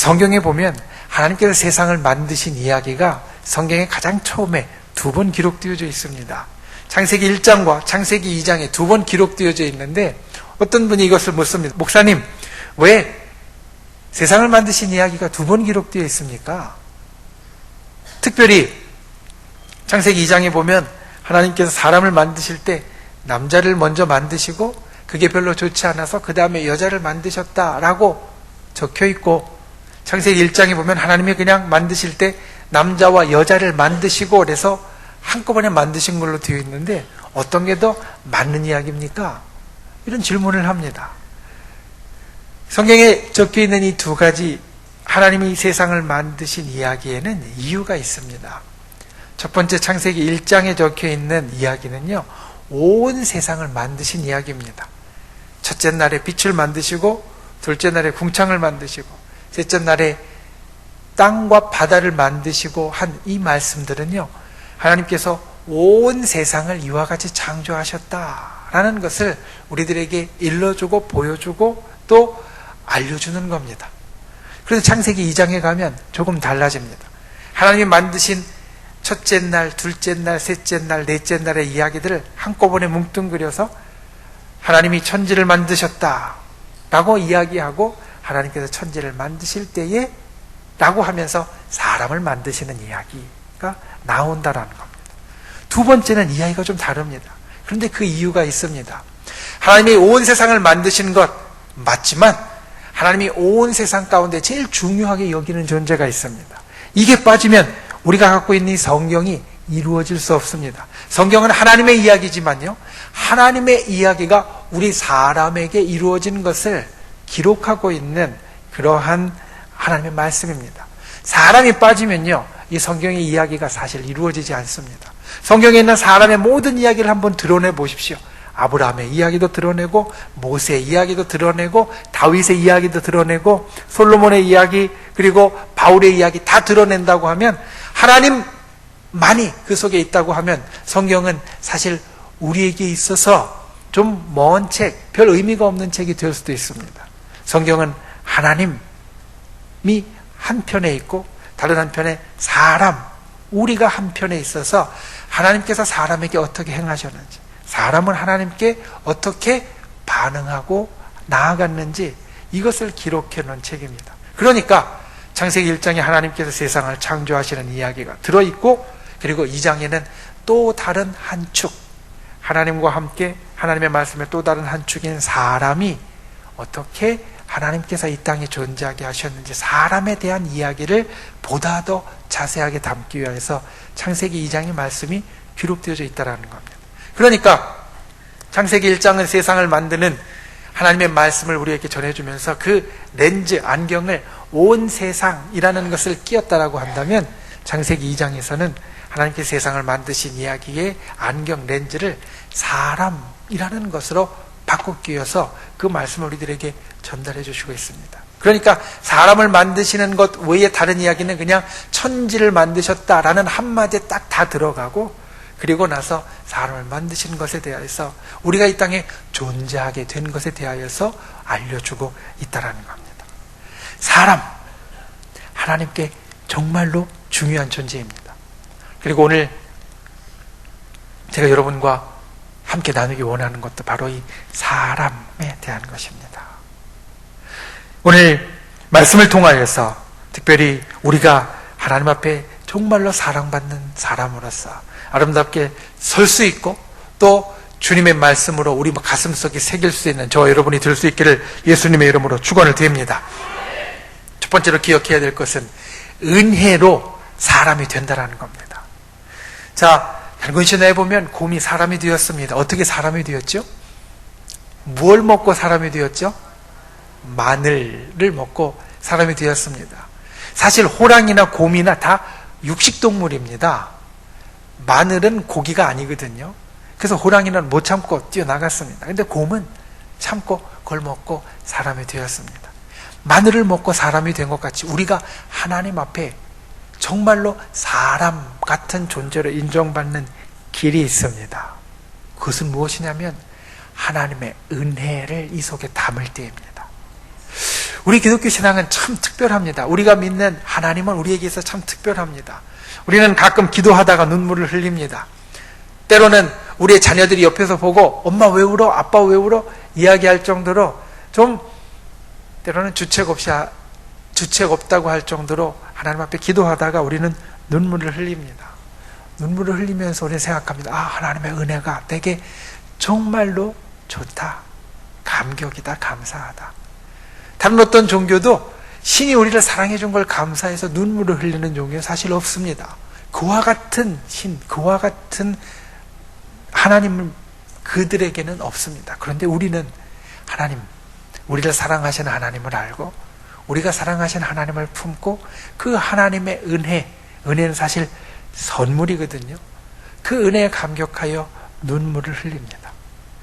성경에 보면 하나님께서 세상을 만드신 이야기가 성경에 가장 처음에 2번 기록되어져 있습니다. 창세기 1장과 창세기 2장에 2번 기록되어져 있는데 어떤 분이 이것을 묻습니다. 목사님, 왜 세상을 만드신 이야기가 2번 기록되어 있습니까? 특별히 창세기 2장에 보면 하나님께서 사람을 만드실 때 남자를 먼저 만드시고 그게 별로 좋지 않아서 그 다음에 여자를 만드셨다라고 적혀 있고, 창세기 1장에 보면 하나님이 그냥 만드실 때 남자와 여자를 만드시고 그래서 한꺼번에 만드신 걸로 되어 있는데 어떤 게 더 맞는 이야기입니까? 이런 질문을 합니다. 성경에 적혀 있는 이 2가지 하나님이 세상을 만드신 이야기에는 이유가 있습니다. 첫 번째 창세기 1장에 적혀 있는 이야기는요, 온 세상을 만드신 이야기입니다. 첫째 날에 빛을 만드시고, 둘째 날에 궁창을 만드시고, 셋째 날에 땅과 바다를 만드시고 한 이 말씀들은요, 하나님께서 온 세상을 이와 같이 창조하셨다라는 것을 우리들에게 일러주고 보여주고 또 알려주는 겁니다. 그래서 창세기 2장에 가면 조금 달라집니다. 하나님이 만드신 첫째 날, 둘째 날, 셋째 날, 넷째 날의 이야기들을 한꺼번에 뭉뚱그려서 하나님이 천지를 만드셨다라고 이야기하고, 하나님께서 천지를 만드실 때에 라고 하면서 사람을 만드시는 이야기가 나온다라는 겁니다. 2번째는 이야기가 좀 다릅니다. 그런데 그 이유가 있습니다. 하나님이 온 세상을 만드신 것 맞지만 하나님이 온 세상 가운데 제일 중요하게 여기는 존재가 있습니다. 이게 빠지면 우리가 갖고 있는 이 성경이 이루어질 수 없습니다. 성경은 하나님의 이야기지만요, 하나님의 이야기가 우리 사람에게 이루어진 것을 기록하고 있는 그러한 하나님의 말씀입니다. 사람이 빠지면요, 이 성경의 이야기가 사실 이루어지지 않습니다. 성경에 있는 사람의 모든 이야기를 한번 드러내 보십시오. 아브라함의 이야기도 드러내고, 모세의 이야기도 드러내고, 다윗의 이야기도 드러내고, 솔로몬의 이야기, 그리고 바울의 이야기 다 드러낸다고 하면, 하나님만이 그 속에 있다고 하면 성경은 사실 우리에게 있어서 좀 먼 책, 별 의미가 없는 책이 될 수도 있습니다. 성경은 하나님이 한편에 있고 다른 한편에 사람, 우리가 한편에 있어서 하나님께서 사람에게 어떻게 행하셨는지, 사람은 하나님께 어떻게 반응하고 나아갔는지, 이것을 기록해 놓은 책입니다. 그러니까 창세기 1장에 하나님께서 세상을 창조하시는 이야기가 들어있고, 그리고 2장에는 또 다른 한 축, 하나님과 함께 하나님의 말씀의 또 다른 한 축인 사람이 어떻게 하나님께서 이 땅에 존재하게 하셨는지, 사람에 대한 이야기를 보다 더 자세하게 담기 위해서 창세기 2장의 말씀이 기록되어져 있다는 겁니다. 그러니까 창세기 1장은 세상을 만드는 하나님의 말씀을 우리에게 전해주면서 그 렌즈, 안경을 온 세상이라는 것을 끼웠다라고 한다면, 창세기 2장에서는 하나님께 세상을 만드신 이야기의 안경, 렌즈를 사람이라는 것으로 바꿔 끼워서 그 말씀을 우리들에게 전달해 주시고 있습니다. 그러니까 사람을 만드시는 것 외에 다른 이야기는 그냥 천지를 만드셨다라는 한마디에 딱 다 들어가고, 그리고 나서 사람을 만드신 것에 대해서, 우리가 이 땅에 존재하게 된 것에 대하여서 알려주고 있다는 겁니다. 사람, 하나님께 정말로 중요한 존재입니다. 그리고 오늘 제가 여러분과 함께 나누기 원하는 것도 바로 이 사람에 대한 것입니다. 오늘 말씀을 통하여서 특별히 우리가 하나님 앞에 정말로 사랑받는 사람으로서 아름답게 설 수 있고, 또 주님의 말씀으로 우리 가슴속에 새길 수 있는 저와 여러분이 될 수 있기를 예수님의 이름으로 축원을 드립니다. 첫 번째로 기억해야 될 것은 은혜로 사람이 된다는 겁니다. 자, 얇은 신화에 보면 곰이 사람이 되었습니다. 어떻게 사람이 되었죠? 무엇을 먹고 사람이 되었죠? 마늘을 먹고 사람이 되었습니다. 사실 호랑이나 곰이나 다 육식동물입니다. 마늘은 고기가 아니거든요. 그래서 호랑이는 못 참고 뛰어나갔습니다. 근데 곰은 참고 그걸 먹고 사람이 되었습니다. 마늘을 먹고 사람이 된 것 같이 우리가 하나님 앞에 정말로 사람 같은 존재로 인정받는 길이 있습니다. 그것은 무엇이냐면 하나님의 은혜를 이 속에 담을 때입니다. 우리 기독교 신앙은 참 특별합니다. 우리가 믿는 하나님은 우리에게서 참 특별합니다. 우리는 가끔 기도하다가 눈물을 흘립니다. 때로는 우리의 자녀들이 옆에서 보고 엄마 왜 울어? 아빠 왜 울어? 이야기할 정도로 좀 때로는 주책 없다고 할 정도로 하나님 앞에 기도하다가 우리는 눈물을 흘립니다. 눈물을 흘리면서 우리는 생각합니다. 하나님의 은혜가 내게 정말로 좋다. 감격이다. 감사하다. 다른 어떤 종교도 신이 우리를 사랑해 준 걸 감사해서 눈물을 흘리는 종교는 사실 없습니다. 그와 같은 신, 그와 같은 하나님은 그들에게는 없습니다. 그런데 우리는 하나님, 우리를 사랑하시는 하나님을 알고 우리가 사랑하시는 하나님을 품고 그 하나님의 은혜는 사실 선물이거든요. 그 은혜에 감격하여 눈물을 흘립니다.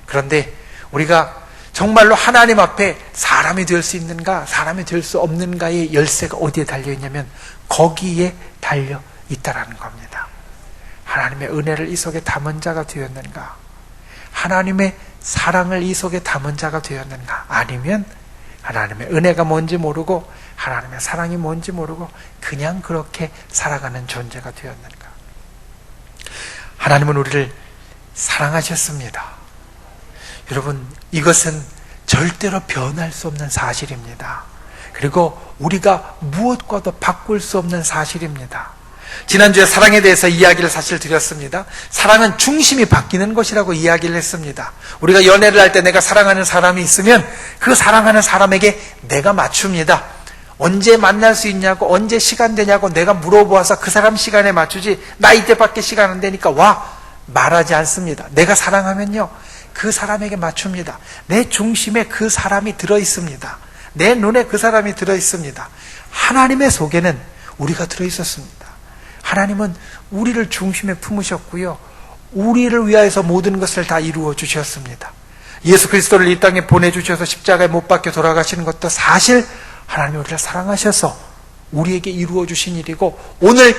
그런데 우리가 정말로 하나님 앞에 사람이 될 수 있는가, 사람이 될 수 없는가의 열쇠가 어디에 달려있냐면 거기에 달려 있다라는 겁니다. 하나님의 은혜를 이 속에 담은 자가 되었는가, 하나님의 사랑을 이 속에 담은 자가 되었는가, 아니면 하나님의 은혜가 뭔지 모르고 하나님의 사랑이 뭔지 모르고 그냥 그렇게 살아가는 존재가 되었는가. 하나님은 우리를 사랑하셨습니다. 여러분, 이것은 절대로 변할 수 없는 사실입니다. 그리고 우리가 무엇과도 바꿀 수 없는 사실입니다. 지난주에 사랑에 대해서 이야기를 사실 드렸습니다. 사랑은 중심이 바뀌는 것이라고 이야기를 했습니다. 우리가 연애를 할 때 내가 사랑하는 사람이 있으면 그 사랑하는 사람에게 내가 맞춥니다. 언제 만날 수 있냐고, 언제 시간 되냐고 내가 물어보아서 그 사람 시간에 맞추지, 나 이때밖에 시간 안 되니까 와 말하지 않습니다. 내가 사랑하면요 그 사람에게 맞춥니다. 내 중심에 그 사람이 들어있습니다. 내 눈에 그 사람이 들어있습니다. 하나님의 속에는 우리가 들어있었습니다. 하나님은 우리를 중심에 품으셨고요, 우리를 위하여서 모든 것을 다 이루어 주셨습니다. 예수 그리스도를 이 땅에 보내주셔서 십자가에 못 박혀 돌아가시는 것도 사실 하나님이 우리를 사랑하셔서 우리에게 이루어 주신 일이고, 오늘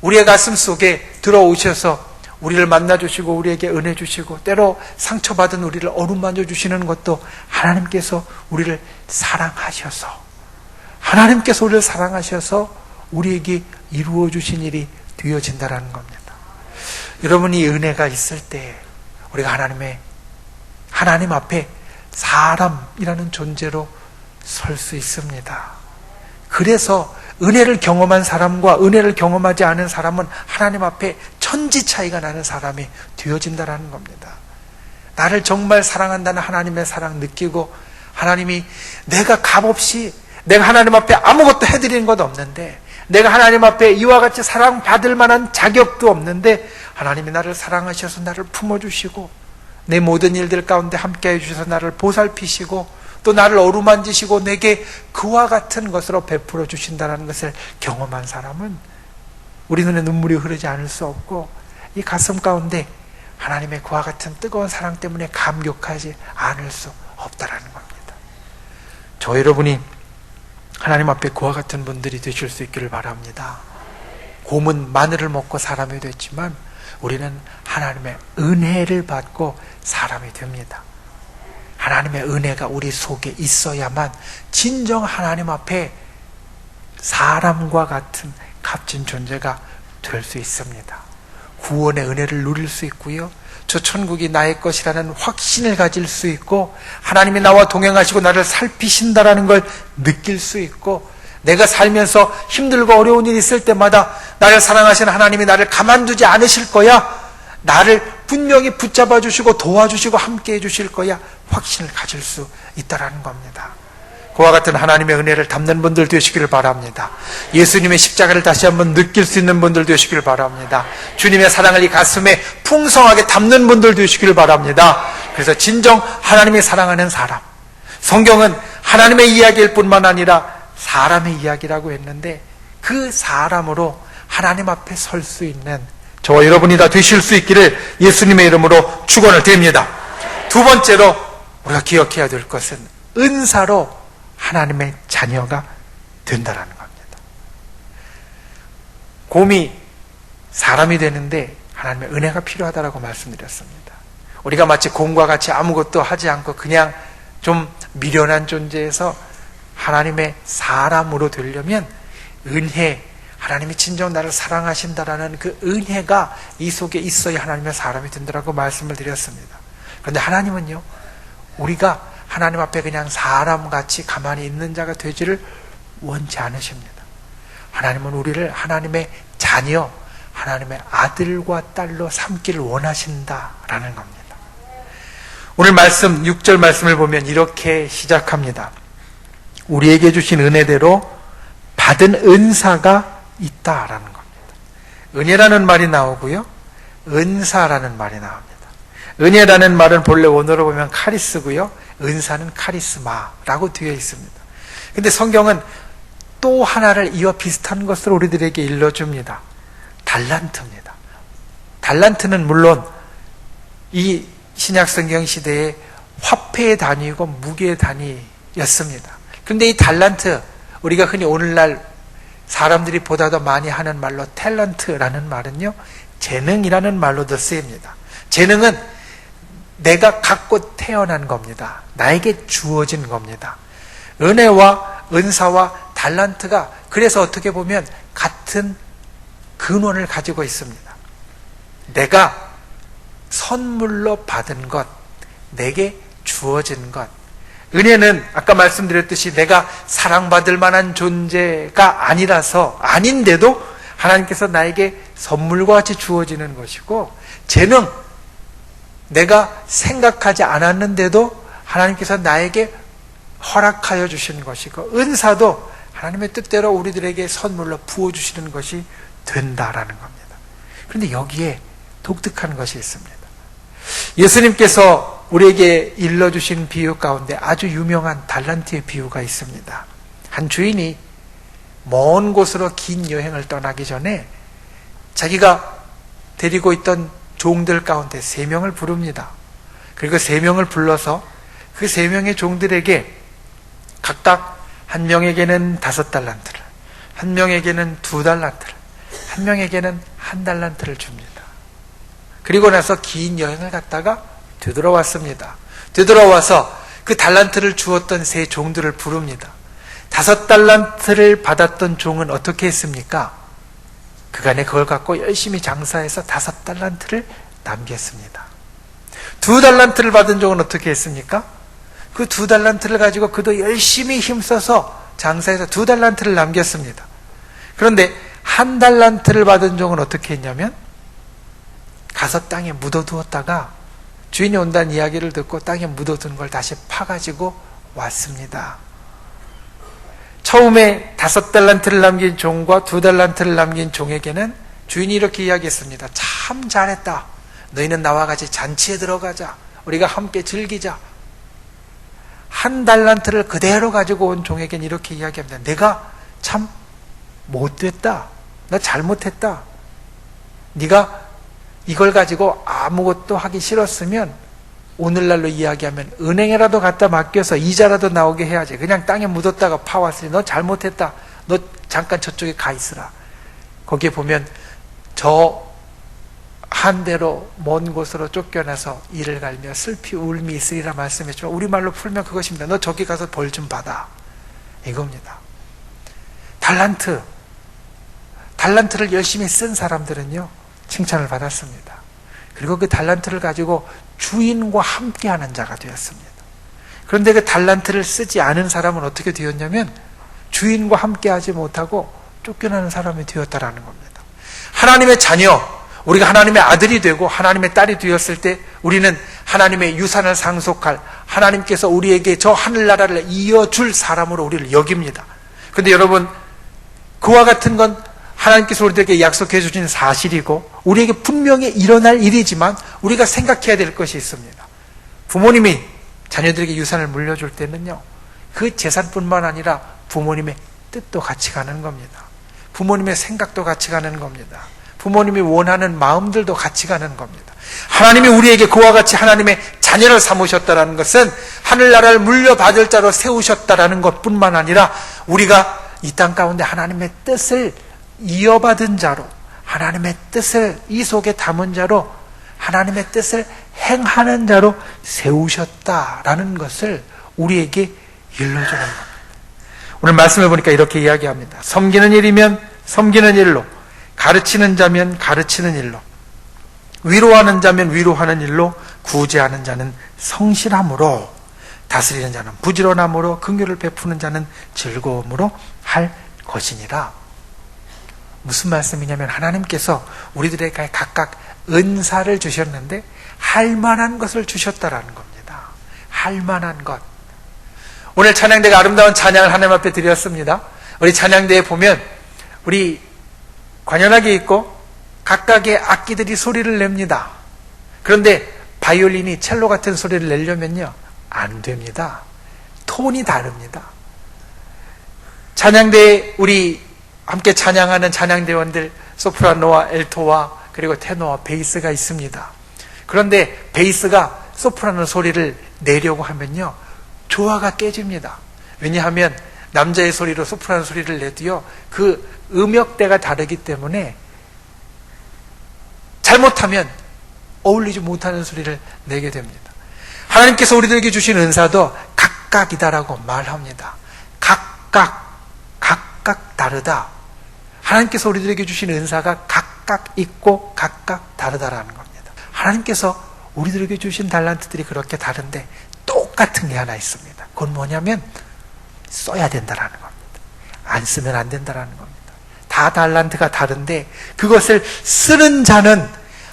우리의 가슴 속에 들어오셔서 우리를 만나주시고 우리에게 은혜 주시고 때로 상처받은 우리를 어루만져 주시는 것도 하나님께서 우리를 사랑하셔서, 하나님께서 우리를 사랑하셔서 우리에게 이루어 주신 일이 되어진다는 겁니다. 여러분, 이 은혜가 있을 때 우리가 하나님 앞에 사람이라는 존재로 설 수 있습니다. 그래서 은혜를 경험한 사람과 은혜를 경험하지 않은 사람은 하나님 앞에 천지 차이가 나는 사람이 되어진다는 겁니다. 나를 정말 사랑한다는 하나님의 사랑 느끼고, 하나님이 내가 값없이 내가 하나님 앞에 아무것도 해드리는 것 없는데, 내가 하나님 앞에 이와 같이 사랑받을 만한 자격도 없는데 하나님이 나를 사랑하셔서 나를 품어주시고 내 모든 일들 가운데 함께해 주셔서 나를 보살피시고 또 나를 어루만지시고 내게 그와 같은 것으로 베풀어 주신다는 것을 경험한 사람은 우리 눈에 눈물이 흐르지 않을 수 없고, 이 가슴 가운데 하나님의 그와 같은 뜨거운 사랑 때문에 감격하지 않을 수 없다라는 겁니다. 저 여러분이 하나님 앞에 그와 같은 분들이 되실 수 있기를 바랍니다. 곰은 마늘을 먹고 사람이 됐지만 우리는 하나님의 은혜를 받고 사람이 됩니다. 하나님의 은혜가 우리 속에 있어야만 진정 하나님 앞에 사람과 같은 값진 존재가 될 수 있습니다. 구원의 은혜를 누릴 수 있고요, 저 천국이 나의 것이라는 확신을 가질 수 있고, 하나님이 나와 동행하시고 나를 살피신다라는 걸 느낄 수 있고, 내가 살면서 힘들고 어려운 일이 있을 때마다 나를 사랑하시는 하나님이 나를 가만두지 않으실 거야, 나를 분명히 붙잡아 주시고 도와주시고 함께해 주실 거야, 확신을 가질 수 있다라는 겁니다. 그와 같은 하나님의 은혜를 담는 분들 되시기를 바랍니다. 예수님의 십자가를 다시 한번 느낄 수 있는 분들 되시기를 바랍니다. 주님의 사랑을 이 가슴에 풍성하게 담는 분들 되시기를 바랍니다. 그래서 진정 하나님이 사랑하는 사람, 성경은 하나님의 이야기일 뿐만 아니라 사람의 이야기라고 했는데 그 사람으로 하나님 앞에 설 수 있는 저와 여러분이 다 되실 수 있기를 예수님의 이름으로 축원을 드립니다. 두 번째로 우리가 기억해야 될 것은 은사로 하나님의 자녀가 된다라는 겁니다. 곰이 사람이 되는데 하나님의 은혜가 필요하다라고 말씀드렸습니다. 우리가 마치 곰과 같이 아무것도 하지 않고 그냥 좀 미련한 존재에서 하나님의 사람으로 되려면 은혜, 하나님이 진정 나를 사랑하신다라는 그 은혜가 이 속에 있어야 하나님의 사람이 된다라고 말씀을 드렸습니다. 그런데 하나님은요, 우리가 하나님 앞에 그냥 사람같이 가만히 있는 자가 되지를 원치 않으십니다. 하나님은 우리를 하나님의 자녀, 하나님의 아들과 딸로 삼기를 원하신다라는 겁니다. 오늘 말씀 6절 말씀을 보면 이렇게 시작합니다. 우리에게 주신 은혜대로 받은 은사가 있다라는 겁니다. 은혜라는 말이 나오고요, 은사라는 말이 나옵니다. 은혜라는 말은 본래 원어로 보면 카리스고요, 은사는 카리스마라고 되어 있습니다. 근데 성경은 또 하나를 이와 비슷한 것을 우리들에게 일러줍니다. 달란트입니다. 달란트는 물론 이 신약성경 시대에 화폐의 단위이고 무게의 단위였습니다. 그런데 이 달란트, 우리가 흔히 오늘날 사람들이 보다 더 많이 하는 말로 탤런트라는 말은요, 재능이라는 말로도 쓰입니다. 재능은 내가 갖고 태어난 겁니다. 나에게 주어진 겁니다. 은혜와 은사와 달란트가 그래서 어떻게 보면 같은 근원을 가지고 있습니다. 내가 선물로 받은 것, 내게 주어진 것. 은혜는 아까 말씀드렸듯이 내가 사랑받을 만한 존재가 아닌데도 하나님께서 나에게 선물과 같이 주어지는 것이고, 재능, 내가 생각하지 않았는데도 하나님께서 나에게 허락하여 주시는 것이고, 은사도 하나님의 뜻대로 우리들에게 선물로 부어주시는 것이 된다라는 겁니다. 그런데 여기에 독특한 것이 있습니다. 예수님께서 우리에게 일러주신 비유 가운데 아주 유명한 달란트의 비유가 있습니다. 한 주인이 먼 곳으로 긴 여행을 떠나기 전에 자기가 데리고 있던 종들 가운데 3명을 부릅니다. 그리고 3명을 불러서 그 3명의 종들에게 각각 한 명에게는 5달란트를, 한 명에게는 2달란트를, 한 명에게는 1달란트를 줍니다. 그리고 나서 긴 여행을 갔다가 되돌아왔습니다. 되돌아와서 그 달란트를 주었던 3 종들을 부릅니다. 5달란트를 받았던 종은 어떻게 했습니까? 그간에 그걸 갖고 열심히 장사해서 5달란트를 남겼습니다. 2달란트를 받은 종은 어떻게 했습니까? 그 2달란트를 가지고 그도 열심히 힘써서 장사해서 2달란트를 남겼습니다. 그런데 1달란트를 받은 종은 어떻게 했냐면 가서 땅에 묻어두었다가 주인이 온다는 이야기를 듣고 땅에 묻어둔 걸 다시 파가지고 왔습니다. 처음에 5달란트를 남긴 종과 2달란트를 남긴 종에게는 주인이 이렇게 이야기했습니다. 참 잘했다. 너희는 나와 같이 잔치에 들어가자. 우리가 함께 즐기자. 1달란트를 그대로 가지고 온 종에게는 이렇게 이야기합니다. 내가 참 못됐다. 나 잘못했다. 네가 이걸 가지고 아무것도 하기 싫었으면 오늘날로 이야기하면 은행에라도 갖다 맡겨서 이자라도 나오게 해야지. 그냥 땅에 묻었다가 파왔으니 너 잘못했다. 너 잠깐 저쪽에 가 있으라. 거기에 보면 저 한 대로 먼 곳으로 쫓겨나서 이를 갈며 슬피 울미 있으리라 말씀했지만 우리말로 풀면 그것입니다. 너 저기 가서 벌 좀 받아. 이겁니다. 달란트를 열심히 쓴 사람들은요, 칭찬을 받았습니다. 그리고 그 달란트를 가지고 주인과 함께하는 자가 되었습니다. 그런데 그 달란트를 쓰지 않은 사람은 어떻게 되었냐면 주인과 함께하지 못하고 쫓겨나는 사람이 되었다라는 겁니다. 하나님의 자녀, 우리가 하나님의 아들이 되고 하나님의 딸이 되었을 때 우리는 하나님의 유산을 상속할, 하나님께서 우리에게 저 하늘나라를 이어줄 사람으로 우리를 여깁니다. 그런데 여러분, 그와 같은 건 하나님께서 우리에게 약속해 주신 사실이고 우리에게 분명히 일어날 일이지만 우리가 생각해야 될 것이 있습니다. 부모님이 자녀들에게 유산을 물려줄 때는요, 그 재산뿐만 아니라 부모님의 뜻도 같이 가는 겁니다. 부모님의 생각도 같이 가는 겁니다. 부모님이 원하는 마음들도 같이 가는 겁니다. 하나님이 우리에게 그와 같이 하나님의 자녀를 삼으셨다는 것은 하늘나라를 물려받을 자로 세우셨다는 것뿐만 아니라 우리가 이 땅 가운데 하나님의 뜻을 이어받은 자로, 하나님의 뜻을 이 속에 담은 자로, 하나님의 뜻을 행하는 자로 세우셨다라는 것을 우리에게 일러주는 겁니다. 오늘 말씀해 보니까 이렇게 이야기합니다. 섬기는 일이면 섬기는 일로, 가르치는 자면 가르치는 일로, 위로하는 자면 위로하는 일로, 구제하는 자는 성실함으로, 다스리는 자는 부지런함으로, 긍휼을 베푸는 자는 즐거움으로 할 것이니라. 무슨 말씀이냐면 하나님께서 우리들에게 각각 은사를 주셨는데 할 만한 것을 주셨다라는 겁니다. 할 만한 것. 오늘 찬양대가 아름다운 찬양을 하나님 앞에 드렸습니다. 우리 찬양대에 보면 우리 관현악이 있고 각각의 악기들이 소리를 냅니다. 그런데 바이올린이 첼로 같은 소리를 내려면요, 안 됩니다. 톤이 다릅니다. 찬양대에 우리 함께 찬양하는 찬양대원들, 소프라노와 엘토와 그리고 테너와 베이스가 있습니다. 그런데 베이스가 소프라노 소리를 내려고 하면요, 조화가 깨집니다. 왜냐하면 남자의 소리로 소프라노 소리를 내도요, 그 음역대가 다르기 때문에 잘못하면 어울리지 못하는 소리를 내게 됩니다. 하나님께서 우리들에게 주신 은사도 각각이다라고 말합니다. 각각 다르다. 하나님께서 우리들에게 주신 은사가 각각 있고 각각 다르다라는 겁니다. 하나님께서 우리들에게 주신 달란트들이 그렇게 다른데 똑같은 게 하나 있습니다. 그건 뭐냐면 써야 된다라는 겁니다. 안 쓰면 안 된다라는 겁니다. 다 달란트가 다른데 그것을 쓰는 자는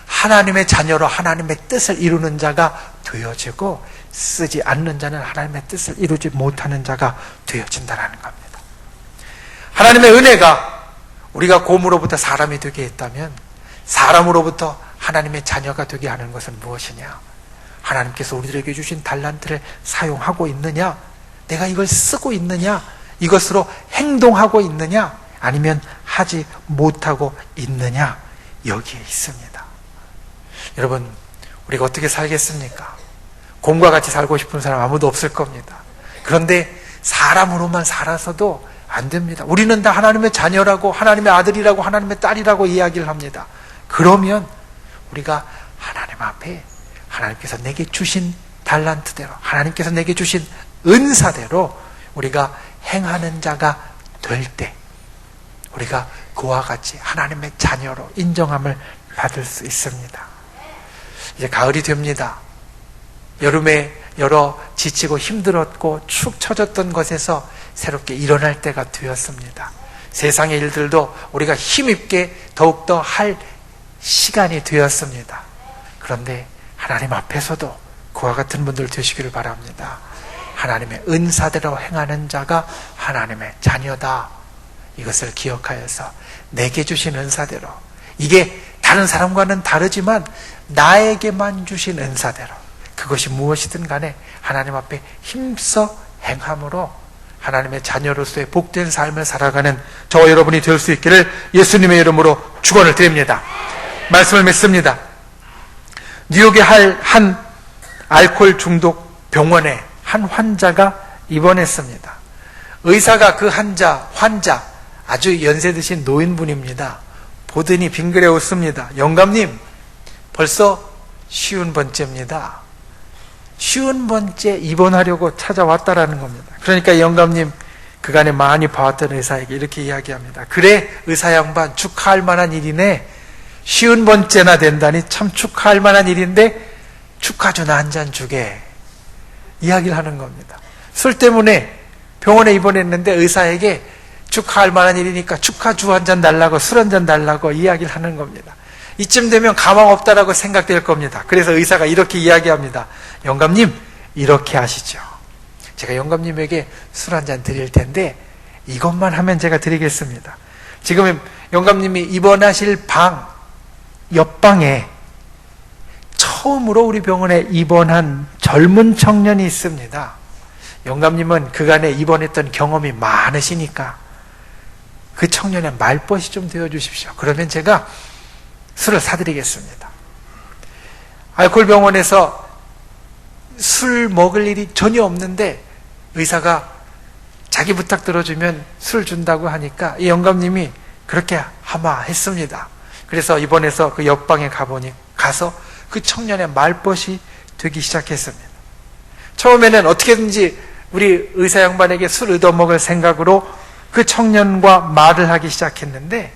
하나님의 자녀로 하나님의 뜻을 이루는 자가 되어지고, 쓰지 않는 자는 하나님의 뜻을 이루지 못하는 자가 되어진다라는 겁니다. 하나님의 은혜가 우리가 곰으로부터 사람이 되게 했다면 사람으로부터 하나님의 자녀가 되게 하는 것은 무엇이냐? 하나님께서 우리들에게 주신 달란트를 사용하고 있느냐? 내가 이걸 쓰고 있느냐? 이것으로 행동하고 있느냐? 아니면 하지 못하고 있느냐? 여기에 있습니다. 여러분, 우리가 어떻게 살겠습니까? 곰과 같이 살고 싶은 사람 아무도 없을 겁니다. 그런데 사람으로만 살아서도 안 됩니다. 우리는 다 하나님의 자녀라고, 하나님의 아들이라고, 하나님의 딸이라고 이야기를 합니다. 그러면 우리가 하나님 앞에 하나님께서 내게 주신 달란트대로, 하나님께서 내게 주신 은사대로 우리가 행하는 자가 될 때 우리가 그와 같이 하나님의 자녀로 인정함을 받을 수 있습니다. 이제 가을이 됩니다. 여름에 여러 지치고 힘들었고 축 처졌던 것에서 새롭게 일어날 때가 되었습니다. 세상의 일들도 우리가 힘있게 더욱더 할 시간이 되었습니다. 그런데 하나님 앞에서도 그와 같은 분들 되시기를 바랍니다. 하나님의 은사대로 행하는 자가 하나님의 자녀다. 이것을 기억하여서 내게 주신 은사대로, 이게 다른 사람과는 다르지만 나에게만 주신 은사대로, 그것이 무엇이든 간에 하나님 앞에 힘써 행함으로 하나님의 자녀로서의 복된 삶을 살아가는 저와 여러분이 될 수 있기를 예수님의 이름으로 축원을 드립니다. 말씀을 믿습니다. 뉴욕의 한 알코올 중독 병원에 한 환자가 입원했습니다. 의사가 그 환자 아주 연세 드신 노인분입니다. 보더니 빙그레 웃습니다. 영감님, 벌써 50번째입니다. 50번째 입원하려고 찾아왔다라는 겁니다. 그러니까 영감님, 그간에 많이 봐왔던 의사에게 이렇게 이야기합니다. 그래, 의사 양반, 축하할 만한 일이네. 50번째나 된다니 참 축하할 만한 일인데 축하주나 한 잔 주게. 이야기를 하는 겁니다. 술 때문에 병원에 입원했는데 의사에게 축하할 만한 일이니까 축하주 한 잔 달라고, 술 한 잔 달라고 이야기를 하는 겁니다. 이쯤 되면 가망 없다라고 생각될 겁니다. 그래서 의사가 이렇게 이야기합니다. 영감님, 이렇게 하시죠. 제가 영감님에게 술 한 잔 드릴 텐데 이것만 하면 제가 드리겠습니다. 지금 영감님이 입원하실 방 옆방에 처음으로 우리 병원에 입원한 젊은 청년이 있습니다. 영감님은 그간에 입원했던 경험이 많으시니까 그 청년의 말벗이 좀 되어주십시오. 그러면 제가 술을 사드리겠습니다. 알코올 병원에서 술 먹을 일이 전혀 없는데 의사가 자기 부탁 들어주면 술 준다고 하니까 이 영감님이 그렇게 하마 했습니다. 그래서 입원해서 그 옆방에 가서 그 청년의 말벗이 되기 시작했습니다. 처음에는 어떻게든지 우리 의사 양반에게 술 얻어먹을 생각으로 그 청년과 말을 하기 시작했는데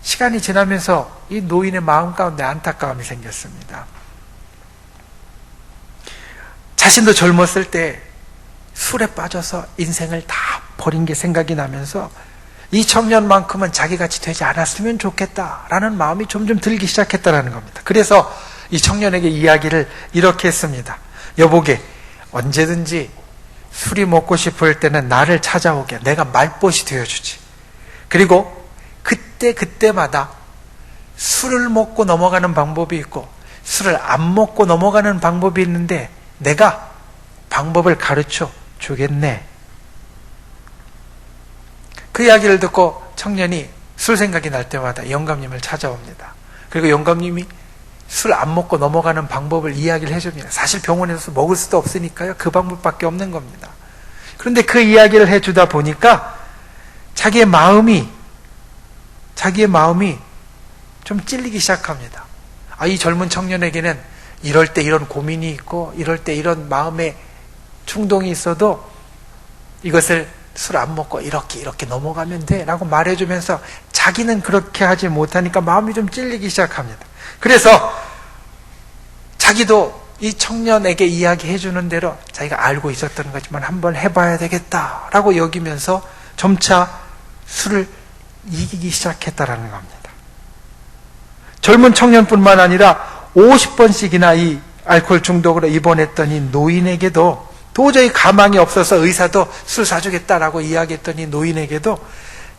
시간이 지나면서 이 노인의 마음 가운데 안타까움이 생겼습니다. 자신도 젊었을 때 술에 빠져서 인생을 다 버린 게 생각이 나면서 이 청년만큼은 자기같이 되지 않았으면 좋겠다라는 마음이 점점 들기 시작했다는 겁니다. 그래서 이 청년에게 이야기를 이렇게 했습니다. 여보게, 언제든지 술이 먹고 싶을 때는 나를 찾아오게. 내가 말벗이 되어주지. 그리고 그때마다 술을 먹고 넘어가는 방법이 있고 술을 안 먹고 넘어가는 방법이 있는데 내가 방법을 가르쳐 주겠네. 그 이야기를 듣고 청년이 술 생각이 날 때마다 영감님을 찾아옵니다. 그리고 영감님이 술 안 먹고 넘어가는 방법을 이야기를 해줍니다. 사실 병원에서 먹을 수도 없으니까요. 그 방법밖에 없는 겁니다. 그런데 그 이야기를 해주다 보니까 자기의 마음이 좀 찔리기 시작합니다. 이 젊은 청년에게는 이럴 때 이런 고민이 있고 이럴 때 이런 마음의 충동이 있어도 이것을 술 안 먹고 이렇게 넘어가면 돼 라고 말해주면서 자기는 그렇게 하지 못하니까 마음이 좀 찔리기 시작합니다. 그래서 자기도 이 청년에게 이야기해주는 대로 자기가 알고 있었던 거지만 한번 해봐야 되겠다라고 여기면서 점차 술을 이기기 시작했다라는 겁니다. 젊은 청년뿐만 아니라 50번씩이나 이 알코올 중독으로 입원했던 이 노인에게도 도저히 가망이 없어서 의사도 술 사주겠다라고 이야기했던 이 노인에게도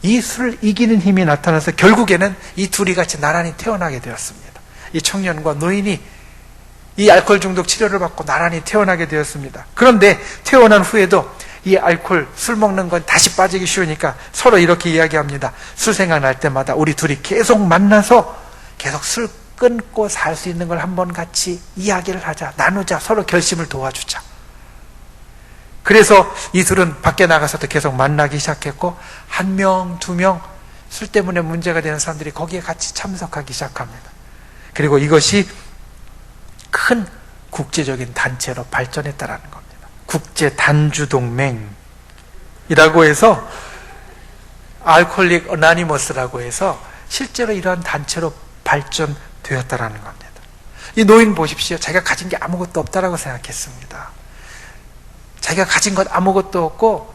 이 술을 이기는 힘이 나타나서 결국에는 이 둘이 같이 나란히 태어나게 되었습니다. 이 청년과 노인이 이 알코올 중독 치료를 받고 나란히 태어나게 되었습니다. 그런데 태어난 후에도 이 알코올, 술 먹는 건 다시 빠지기 쉬우니까 서로 이렇게 이야기합니다. 술 생각날 때마다 우리 둘이 계속 만나서 계속 술 끊고 살 수 있는 걸 한번 같이 이야기를 하자, 나누자, 서로 결심을 도와주자. 그래서 이 둘은 밖에 나가서도 계속 만나기 시작했고 한 명, 두 명 술 때문에 문제가 되는 사람들이 거기에 같이 참석하기 시작합니다. 그리고 이것이 큰 국제적인 단체로 발전했다라는 겁니다. 국제 단주 동맹이라고 해서 알코올릭 어나니머스라고 해서 실제로 이러한 단체로 발전되었다라는 겁니다. 이 노인 보십시오. 자기가 가진 게 아무것도 없다라고 생각했습니다. 자기가 가진 것 아무것도 없고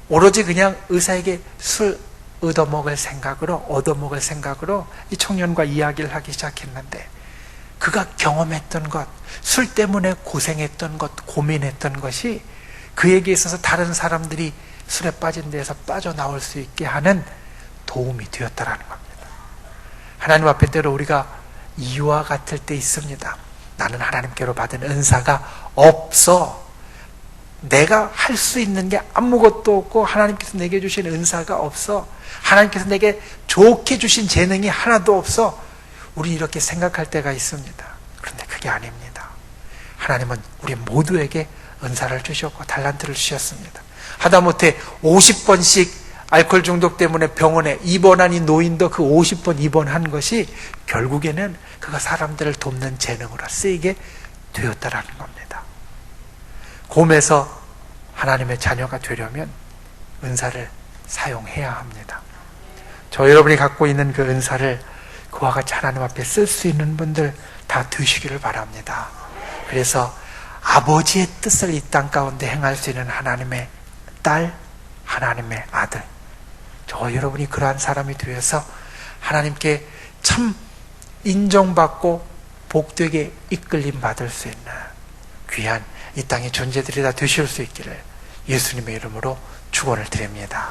오로지 그냥 의사에게 술 얻어먹을 생각으로 이 청년과 이야기를 하기 시작했는데 그가 경험했던 것, 술 때문에 고생했던 것, 고민했던 것이 그에게 있어서 다른 사람들이 술에 빠진 데에서 빠져나올 수 있게 하는 도움이 되었다라는 겁니다. 하나님 앞에 때로 우리가 이와 같을 때 있습니다. 나는 하나님께로 받은 은사가 없어. 내가 할 수 있는 게 아무것도 없고 하나님께서 내게 주신 은사가 없어. 하나님께서 내게 좋게 주신 재능이 하나도 없어. 우리 이렇게 생각할 때가 있습니다. 그런데 그게 아닙니다. 하나님은 우리 모두에게 은사를 주셨고 달란트를 주셨습니다. 하다못해 50번씩 알코올 중독 때문에 병원에 입원한 이 노인도 그 50번 입원한 것이 결국에는 그가 사람들을 돕는 재능으로 쓰이게 되었다라는 겁니다. 곰에서 하나님의 자녀가 되려면 은사를 사용해야 합니다. 저 여러분이 갖고 있는 그 은사를 그와 같이 하나님 앞에 쓸 수 있는 분들 다 되시기를 바랍니다. 그래서 아버지의 뜻을 이 땅 가운데 행할 수 있는 하나님의 딸, 하나님의 아들, 저 여러분이 그러한 사람이 되어서 하나님께 참 인정받고 복되게 이끌림 받을 수 있는 귀한 이 땅의 존재들이 다 되실 수 있기를 예수님의 이름으로 축원을 드립니다.